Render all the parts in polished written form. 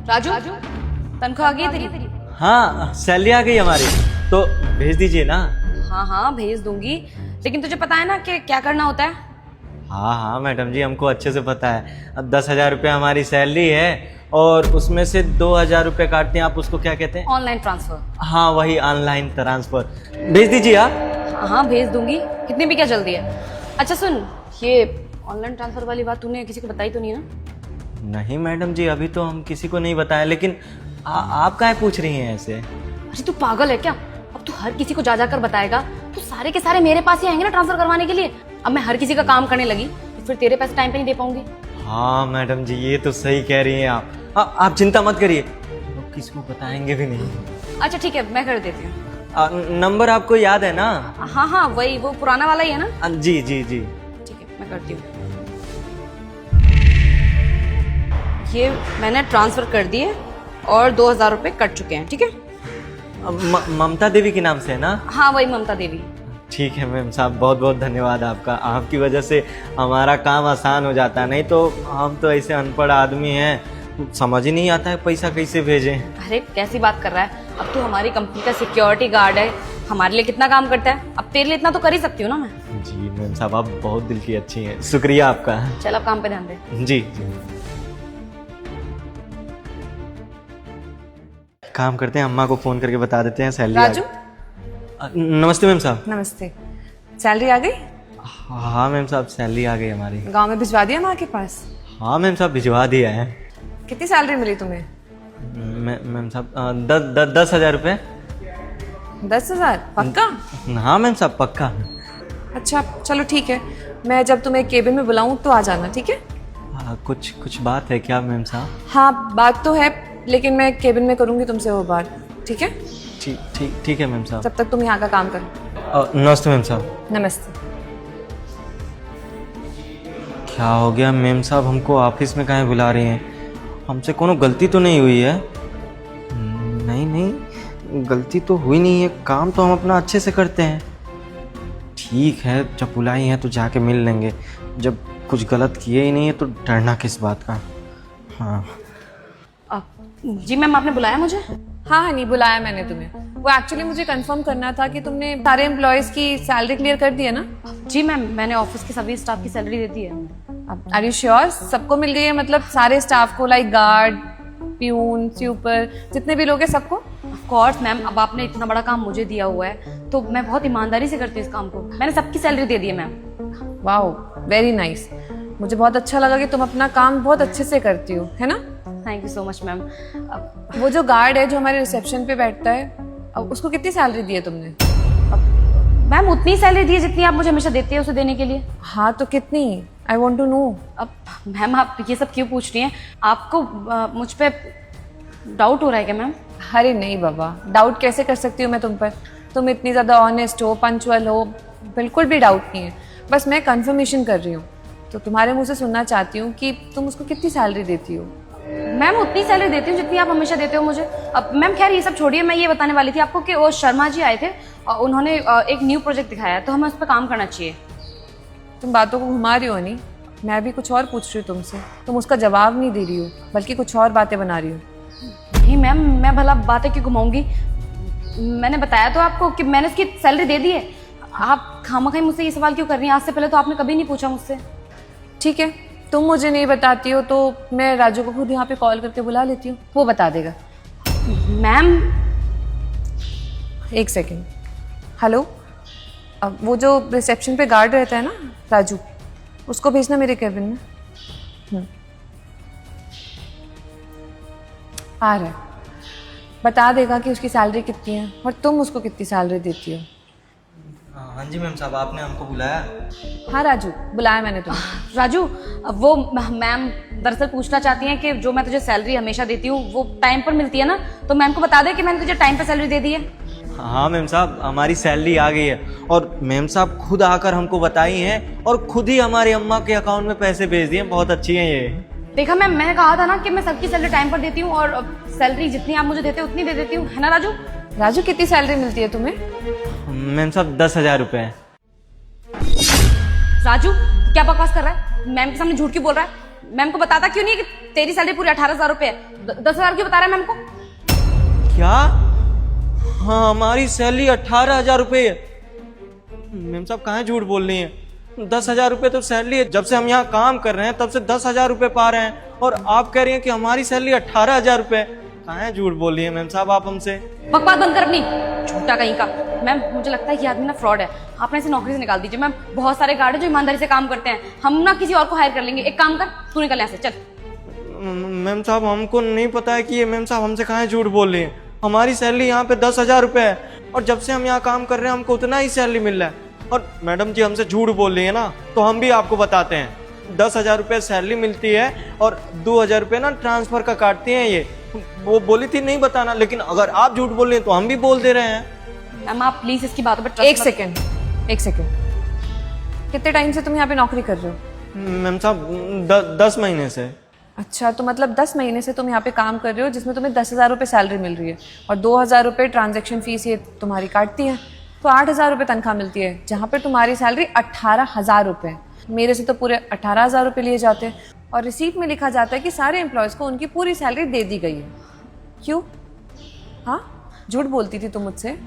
राजू, तनख्वाह आ गई तेरी? हाँ सैलरी आ गई हमारी, तो भेज दीजिए ना। हाँ हाँ भेज दूंगी, लेकिन तुझे पता है ना कि क्या करना होता है? हाँ हाँ मैडम जी, हमको अच्छे से पता है। अब 10,000 रुपये हमारी सैलरी है और उसमें से 2,000 रुपये काटते हैं। आप उसको क्या कहते हैं? Online transfer. हाँ वही ऑनलाइन ट्रांसफर। भेज दीजिए आप। हाँ हाँ भेज दूंगी, कितनी भी क्या जल्दी है। अच्छा सुन, ये ऑनलाइन ट्रांसफर वाली बात तूने किसी को बताई तो नहीं ना? नहीं मैडम जी, अभी तो हम किसी को नहीं बताया, लेकिन आप काहे पूछ रही हैं ऐसे? अरे तू पागल है क्या? अब तू हर किसी को जा जाकर बताएगा तो सारे के सारे मेरे पास ही आएंगे ना ट्रांसफर करवाने के लिए। अब मैं हर किसी का काम करने लगी तो फिर तेरे पैसे टाइम पे नहीं दे पाऊंगी। हाँ मैडम जी, ये तो सही कह रही हैं आप चिंता मत करिए, लोग किसी को बताएंगे भी नहीं। अच्छा ठीक है, मैं कर देती हूँ। नंबर आपको याद है ना? हाँ हाँ वही, वो पुराना वाला ही है ना? जी जी जी। ठीक है मैं करती हूँ। ये मैंने ट्रांसफर कर दिए और 2,000 रुपये कट चुके हैं, ठीक है? ममता देवी के नाम से है ना? हाँ वही ममता देवी। ठीक है मैम साहब, बहुत बहुत धन्यवाद आपका। आपकी वजह से हमारा काम आसान हो जाता है, नहीं तो हम तो ऐसे अनपढ़ आदमी हैं, समझ ही नहीं आता है पैसा कैसे भेजें। अरे कैसी बात कर रहा है, अब तू हमारी कंपनी का सिक्योरिटी गार्ड है, हमारे लिए कितना काम करता है, अब तेरे लिए इतना तो कर ही सकती हूँ ना मैं। जी मैम साहब, आप बहुत दिल की अच्छी हैं, शुक्रिया आपका। चल अब काम पे ध्यान दे। जी जी। काम करते हैं, अम्मा को फोन करके बता देते हैं सैलरी। राजू, नमस्ते मैम साहब। नमस्ते। सैलरी आ गई? हाँ मैम साहब, सैलरी आ गई हमारी। गांव में भिजवा दिया माँ के पास? हाँ मैम साहब, भिजवा दिया है। कितनी सैलरी मिली तुम्हें? मैम साहब 10,000 रुपये। 10,000 पक्का? हाँ मैम साहब पक्का। अच्छा चलो ठीक है, मैं जब तुम्हें केबिन में बुलाऊं तो आ जाना, ठीक है? कुछ बात है क्या मैम साहब? हाँ बात तो है, लेकिन मैं केबिन में करूंगी तुमसे वो बात, ठीक है? ठीक है मैम साहब। जब तक तुम यहाँ का काम करो। नमस्ते मैम साहब। नमस्ते। क्या हो गया मैम साहब, हमको ऑफिस में काहे बुला रही हैं? हमसे कोनो गलती तो नहीं हुई है? नहीं गलती तो हुई नहीं है, काम तो हम अपना अच्छे से करते हैं। ठीक है, जब बुलाई हैं तो जाके मिल लेंगे, जब कुछ गलत किए ही नहीं है तो डरना किस बात का। हाँ जी मैम, आपने बुलाया मुझे? हाँ नहीं बुलाया मैंने तुम्हें, वो एक्चुअली मुझे कंफर्म करना था कि तुमने सारे एम्प्लॉयज़ की सैलरी क्लियर कर दी है ना? जी मैम, मैंने ऑफिस के सभी स्टाफ की सैलरी दे दी है। Are you sure? सबको मिल गई है? मतलब सारे स्टाफ को, लाइक गार्ड, प्यून, स्वीपर, जितने भी लोग हैं सबको? ऑफ कोर्स मैम, अब आपने इतना बड़ा काम मुझे दिया हुआ है तो मैं बहुत ईमानदारी से करती हूँ इस काम को। मैंने सबकी सैलरी दे दी है मैम। वाओ वेरी नाइस, मुझे बहुत अच्छा लगा कि तुम अपना काम बहुत अच्छे से करती हो, है ना? Thank you so much ma'am. वो जो गार्ड है जो हमारे रिसेप्शन पे बैठता है, अब उसको कितनी सैलरी दी है तुमने? मैम उतनी सैलरी दी है जितनी आप मुझे हमेशा देती है उसे देने के लिए। हाँ तो कितनी? I want to know. अब मैम आप ये सब क्यों पूछ रही हैं? आपको मुझ पे डाउट हो रहा है क्या मैम? अरे नहीं बाबा, डाउट कैसे कर सकती हूँ मैं तुम पर? तुम इतनी ज़्यादा ऑनेस्ट हो, पंचुअल हो, बिल्कुल भी डाउट नहीं है। बस मैं कंफर्मेशन कर रही हूँ, तो तुम्हारे मुँह से सुनना चाहती हूँ कि तुम उसको कितनी सैलरी देती हो? मैम उतनी सैलरी देती हूँ जितनी आप हमेशा देते हो मुझे। अब मैम खैर ये सब छोड़िए, मैं ये बताने वाली थी आपको कि वो शर्मा जी आए थे, उन्होंने एक न्यू प्रोजेक्ट दिखाया है तो हमें उस पर काम करना चाहिए। तुम बातों को घुमा रही हो नहीं, मैं भी कुछ और पूछ रही हूँ तुमसे, तुम उसका जवाब नहीं दे रही हो बल्कि कुछ और बातें बना रही हो। नहीं मैम, मैं भला बातें क्यों घुमाऊंगी? मैंने बताया तो आपको कि मैंने उसकी सैलरी दे दी है। आप खामखाई मुझसे ये सवाल क्यों कर रही हैं? आज से पहले तो आपने कभी नहीं पूछा मुझसे। ठीक है, तुम मुझे नहीं बताती हो तो मैं राजू को खुद यहाँ पे कॉल करके बुला लेती हूँ, वो बता देगा। मैम एक सेकेंड। हेलो, अब वो जो रिसेप्शन पे गार्ड रहता है ना राजू, उसको भेजना मेरे केबिन में। आ रहा है, बता देगा कि उसकी सैलरी कितनी है और तुम उसको कितनी सैलरी देती हो। हाँ जी मैम साहब, आपने हमको बुलाया? हाँ राजू, बुलाया मैंने तुम्हें। राजू, वो मैम दरअसल पूछना चाहती हैं कि जो मैं तुझे सैलरी हमेशा देती हूँ वो टाइम पर मिलती है ना, तो मैम को बता दे कि मैंने तुझे टाइम पर सैलरी दे दी है। हाँ मैम साहब, हमारी सैलरी आ गई है और मैम साहब खुद आकर हमको बताई हैं और खुद ही हमारी अम्मा के अकाउंट में पैसे भेज दिए। बहुत अच्छी हैं ये। देखा मैम, मैंने कहा था ना कि मैं सबकी सैलरी टाइम पर देती हूँ और सैलरी जितनी आप मुझे देते हो उतनी दे देती हूँ, है ना राजू? राजू कितनी सैलरी मिलती है तुम्हें? मैम साहब 10,000 रुपये। राजू क्या बकवास कर रहा है? मैम के सामने झूठ क्यों बोल रहा है? मैम को बताता क्यों नहीं कि तेरी सैलरी पूरी 18,000 रुपए है? 10,000 क्यों बता रहा है मैम को? क्या? हाँ, हमारी सैलरी 18,000 रुपये है। मैम साहब कहाँ झूठ बोल रही हैं? 10,000 रुपये तो सैलरी है। जब से हम यहाँ काम कर रहे हैं तब से 10,000 रुपये पा रहे हैं, और आप कह रही हैं कि हमारी सैलरी 18,000 रुपये। कहाँ झूठ बोल रही है मैम साहब आप हमसे? बकवास बंद कर अपनी, झूठा कहीं का। मैम मुझे लगता है कि आदमी ना फ्रॉड है, आपने इसे नौकरी से निकाल दीजिए। मैम बहुत सारे गार्ड हैं जो ईमानदारी से काम करते हैं, हम ना किसी और को हायर कर लेंगे। एक काम कर, तू निकल यहाँ से, चल। मैम साहब हमको नहीं पता है कि ये मैम साहब हमसे कहाँ झूठ बोल रही हैं। हमारी सैलरी यहाँ पे 10,000 रुपये है, और जब से हम यहाँ काम कर रहे हैं हमको उतना ही सैलरी मिल रहा है। और मैडम जी हमसे झूठ बोल रही है ना, तो हम भी आपको बताते हैं। 10,000 रुपये सैलरी मिलती है और 2,000 रुपये ना ट्रांसफर का काटती हैं ये। वो बोली थी नहीं बताना, लेकिन अगर आप झूठ बोल रहे हैं तो हम भी बोल दे रहे हैं। मैम आप प्लीज इसकी बातों पर एक सेकेंड, कितने टाइम से तुम यहाँ पे नौकरी कर रहे हो? मैम साहब 10 महीने से। अच्छा, तो मतलब 10 महीने से तुम यहाँ पे काम कर रहे हो, जिसमें तुम्हें 10,000 रुपये सैलरी मिल रही है और 2,000 रुपये ट्रांजैक्शन फीस ये तुम्हारी काटती है, तो 8,000 रुपये तनख्वाह मिलती है, जहाँ पे तुम्हारी सैलरी 18,000 रुपये। मेरे से तो पूरे 18,000 रुपये लिए जाते हैं, और रिसीप्ट में लिखा जाता है कि सारे एम्प्लॉयज़ को उनकी पूरी सैलरी दे दी गई है। क्यों? हाँ, झूठ बोलती थी तुम मुझसे?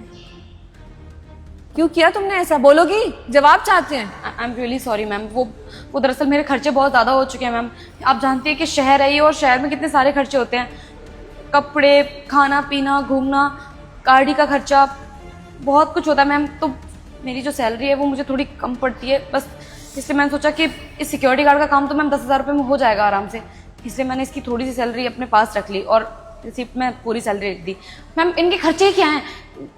क्यों किया तुमने ऐसा? बोलोगी? जवाब चाहते हैं। I am really sorry ma'am. वो दरअसल मेरे खर्चे बहुत ज़्यादा हो चुके हैं मैम। आप जानती हैं कि शहर है ये, और शहर में कितने सारे खर्चे होते हैं, कपड़े, खाना पीना, घूमना, गाड़ी का खर्चा, बहुत कुछ होता है मैम। तो मेरी जो सैलरी है वो मुझे थोड़ी कम पड़ती है, बस इसलिए मैंने सोचा कि इस सिक्योरिटी गार्ड का काम तो मैम 10,000 रुपये में हो जाएगा आराम से, इसलिए मैंने इसकी थोड़ी सी सैलरी अपने पास रख ली और रिसिप्ट में पूरी सैलरी रख दी। मैम इनके खर्चे ही क्या हैं?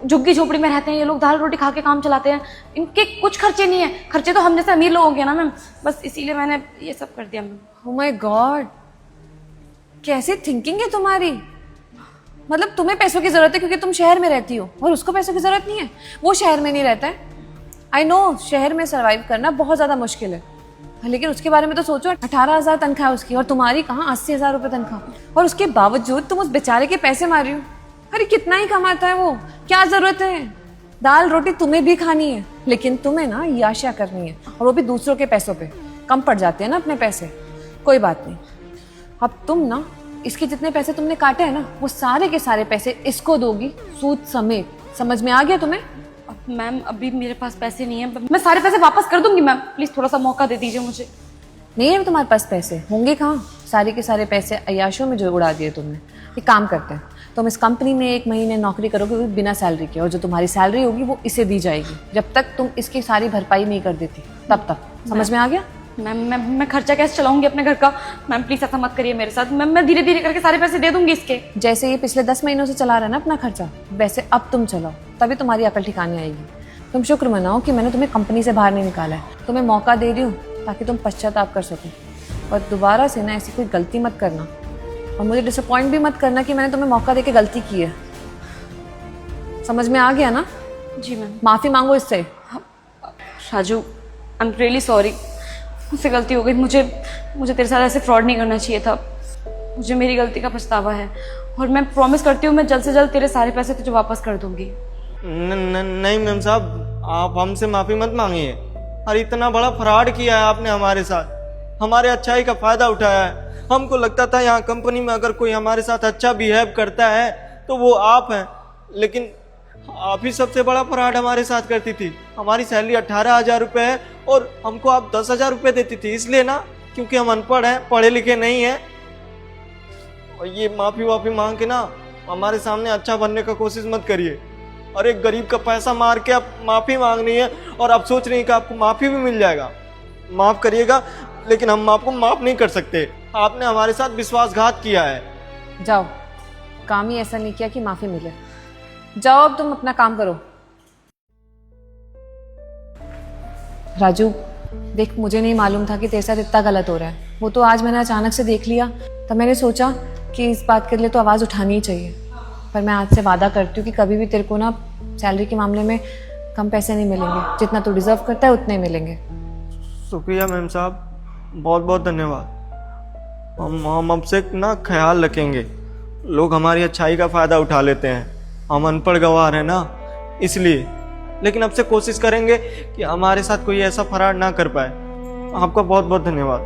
झुग्गी झोपड़ी में रहते हैं ये लोग, दाल रोटी खा के काम चलाते हैं, इनके कुछ खर्चे नहीं है। खर्चे तो हम जैसे अमीर लोग होंगे ना मैम, बस इसीलिए मैंने ये सब कर दिया मैम। ओह माय गॉड, कैसी थिंकिंग है तुम्हारी। मतलब तुम्हें पैसों की जरूरत है क्योंकि तुम शहर में रहती हो, और उसको पैसों की जरूरत नहीं है, वो शहर में नहीं रहता है। आई नो शहर में सर्वाइव करना बहुत ज़्यादा मुश्किल है, लेकिन उसके बारे में तो सोचो। 18,000 तनख्वाह है उसकी, और तुम्हारी कहाँ 80,000 रुपये तनख्वाह, और उसके बावजूद तुम उस बेचारे के पैसे मार रही हो। अरे कितना ही कमाता है वो, क्या जरूरत है? दाल रोटी तुम्हें भी खानी है, लेकिन तुम्हें ना याशिया करनी है, और वो भी दूसरों के पैसों पे। कम पड़ जाते हैं ना अपने पैसे, कोई बात नहीं। अब तुम ना इसके जितने पैसे तुमने काटे हैं ना, वो सारे के सारे पैसे इसको दोगी, सूद समेत। समझ में आ गया तुम्हें? मैम अभी मेरे पास पैसे नहीं है, मैं सारे पैसे वापस कर दूंगी मैम, प्लीज़ थोड़ा सा मौका दे दीजिए मुझे। नहीं है तुम्हारे पास पैसे, होंगे कहाँ? सारे के सारे पैसे अय्याशों में जो उड़ा दिए तुमने। एक काम करते हैं, तुम इस कंपनी में 1 महीने नौकरी करोगे बिना सैलरी के, और जो तुम्हारी सैलरी होगी वो इसे दी जाएगी, जब तक तुम इसकी सारी भरपाई नहीं कर देती तब तक। समझ में आ गया? मैम मैं खर्चा कैसे चलाऊंगी अपने घर का? मैम प्लीज़ ऐसा मत करिए मेरे साथ, मैं धीरे धीरे करके सारे पैसे दे दूंगी इसके। जैसे ये पिछले 10 महीनों से चला रहा है ना अपना खर्चा, वैसे अब तुम चलाओ, तभी तुम्हारी अकल ठिकाने आएगी। तुम शुक्र मनाओ कि मैंने तुम्हें कंपनी से बाहर नहीं निकाला है, तुम्हें मौका दे रही हूँ ताकि तुम पश्चाताप कर सको, और दोबारा से ना ऐसी कोई गलती मत करना, और मुझे डिसअपॉइंट भी मत करना कि मैंने तुम्हें मौका दे के गलती की है। समझ में आ गया ना? जी मैम। माफ़ी मांगो इससे। Raju I am really sorry, मुझसे गलती हो गई, मुझे तेरे साथ ऐसे फ्रॉड नहीं करना चाहिए था, मुझे मेरी गलती का पछतावा है, और मैं प्रॉमिस करती हूँ मैं जल्द से जल्द तेरे सारे पैसे तुझे वापस कर दूंगी। नहीं मैम साहब, आप हमसे माफ़ी मत मांगिए। अरे इतना बड़ा फ्रॉड किया है आपने हमारे साथ, हमारे अच्छाई का फ़ायदा उठाया है। हमको लगता था यहाँ कंपनी में अगर कोई हमारे साथ अच्छा बिहेव करता है तो वो आप हैं, लेकिन आप ही सबसे बड़ा फ्रॉड हमारे साथ करती थी। हमारी सैलरी 18,000 रुपये है और हमको आप 10,000 रुपये देती थी, इसलिए ना क्योंकि हम अनपढ़ हैं, पढ़े लिखे नहीं हैं। और ये माफ़ी मांग के ना हमारे सामने अच्छा बनने का कोशिश मत करिए। और एक गरीब का पैसा मार के आप माफ़ी मांगनी है, और आप सोच रही हैं कि आपको माफ़ी भी मिल जाएगा। माफ़ करिएगा, लेकिन हम आपको माफ़ नहीं कर सकते। आपने हमारे साथ विश्वासघात किया है। जाओ, काम ही ऐसा नहीं किया कि माफ़ी मिले। जाओ अब तुम अपना काम करो। राजू देख, मुझे नहीं मालूम था कि तेरे साथ इतना गलत हो रहा है, वो तो आज मैंने अचानक से देख लिया, तब मैंने सोचा कि इस बात के लिए तो आवाज़ उठानी ही चाहिए। पर मैं आज से वादा करती हूँ कि कभी भी तेरे को ना सैलरी के मामले में कम पैसे नहीं मिलेंगे, जितना तू डिज़र्व करता है उतने मिलेंगे। शुक्रिया मैम साहब, बहुत बहुत धन्यवाद। हम अब से ना ख्याल रखेंगे। लोग हमारी अच्छाई का फ़ायदा उठा लेते हैं, हम अनपढ़ गवार हैं ना इसलिए, लेकिन अब से कोशिश करेंगे कि हमारे साथ कोई ऐसा फराड ना कर पाए। आपका बहुत बहुत धन्यवाद।